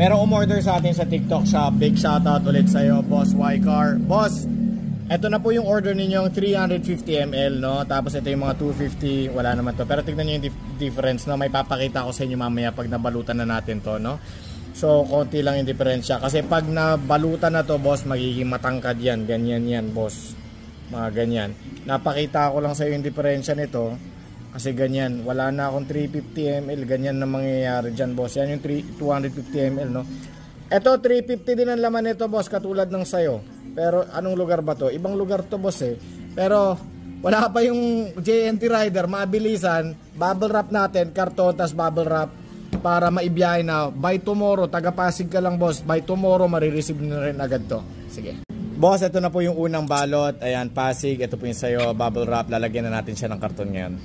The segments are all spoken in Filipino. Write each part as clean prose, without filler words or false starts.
Merong umorder sa atin sa TikTok shop. Big shoutout ulit sa'yo, Boss Ycar. Boss, eto na po yung order ninyong 350 ml, no? Tapos ito yung mga 250, wala naman to. Pero tignan nyo yung difference, no? May papakita ko sa inyo mamaya pag nabalutan na natin to, no? So, konti lang yung diferensya. Kasi pag nabalutan na to, boss, magiging matangkad yan. Ganyan yan, boss. Mga ganyan. Napakita ko lang sa iyo yung diferensya nito. Kasi ganyan. Wala na akong 350 ml. Ganyan na mangyayari dyan, boss. Yan yung 250 ml, no? Ito, 350 din ang laman nito, boss. Katulad ng sayo. Pero, anong lugar ba to? Ibang lugar to, boss, eh. Pero, wala pa yung JNT Rider. Mabilisan. Bubble wrap natin. Karton, tas bubble wrap. Para maibiyahin na. By tomorrow, taga-Pasig ka lang, boss. By tomorrow, marireceive na rin agad to. Sige. Boss, ito na po yung unang balot. Ayan, Pasig. Ito po yung sayo. Bubble wrap. Lalagyan na natin siya ng karton ngayon.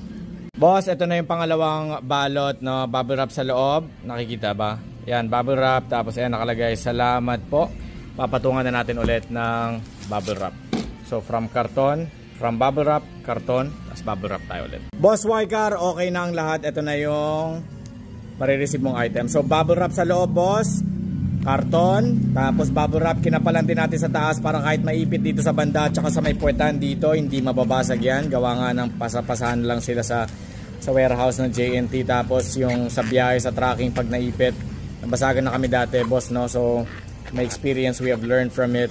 Boss, ito na yung pangalawang balot, no? Bubble wrap sa loob. Nakikita ba? Yan, bubble wrap. Tapos ayan, nakalagay, salamat po. Papatungan na natin ulit ng bubble wrap. So, from karton, from bubble wrap, karton, tapos bubble wrap tayo ulit. Boss Ycar, okay na ang lahat. Ito na yung marireceive mong item. So, bubble wrap sa loob, boss. Karton, tapos bubble wrap. Kinapalan din natin sa taas para kahit maipit dito sa banda at saka sa may puwetan dito, hindi mababasag yan. Gawa nga ng pasapasahan lang sila sa warehouse ng JNT. Tapos yung sa biyahe, sa tracking pag naipit, nabasagan na kami dati, boss, no? So may experience, we have learned from it.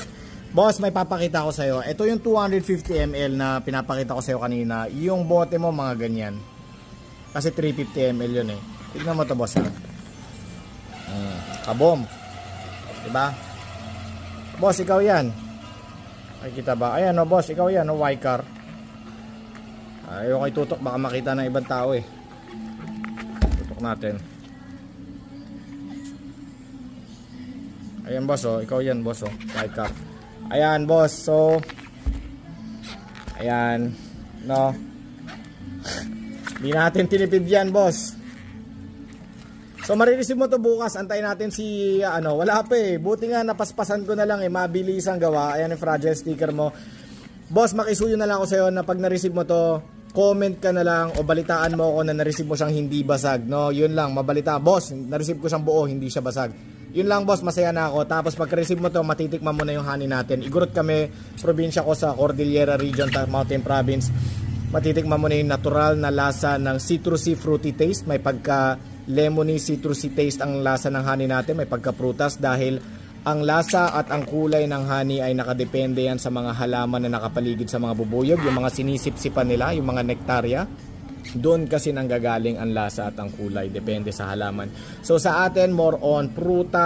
Boss, may papakita ko sa'yo. Ito yung 250 ml na pinapakita ko sa'yo kanina. Yung bote mo mga ganyan. Kasi 350 ml yun eh. Tignan mo to, boss, ha? Kabom. Diba? Boss, ikaw yan. Nakikita ba? Ayan, no, boss, ikaw yan, no, Ycar. Ayaw kay tutok, baka makita ng ibang tao eh. Tutok natin. Ayan, boss, oh, ikaw yan, boss, oh, Ycar. Ayan, boss, so ayan, no. Hindi natin tinipid yan, boss. So marireceive mo to bukas. Antayin natin si wala pa eh. Buti nga napaspasan ko na lang eh. Mabilis ang gawa. Ayan yung fragile sticker mo. Boss, makisuyo na lang ako sa'yo na pag na-receive mo to, comment ka na lang o balitaan mo ako na na-receive mo siyang hindi basag, no? Yun lang, mabalita. Boss, na-receive ko siyang buo, hindi siya basag. Yun lang, boss, masaya na ako. Tapos pag-receive mo to, matitikman mo na yung honey natin. Igurot kami, probinsya ko sa Cordillera Region, Mountain Province. Matitikman mo na yung natural na lasa ng citrusy fruity taste. May pagka lemony citrusy taste ang lasa ng honey natin. May pagka prutas dahil ang lasa at ang kulay ng honey ay nakadepende yan sa mga halaman na nakapaligid sa mga bubuyog. Yung mga sinisip-sipan nila, yung mga nektarya. Doon kasi nanggagaling ang lasa at ang kulay. Depende sa halaman. So sa atin, more on prutas.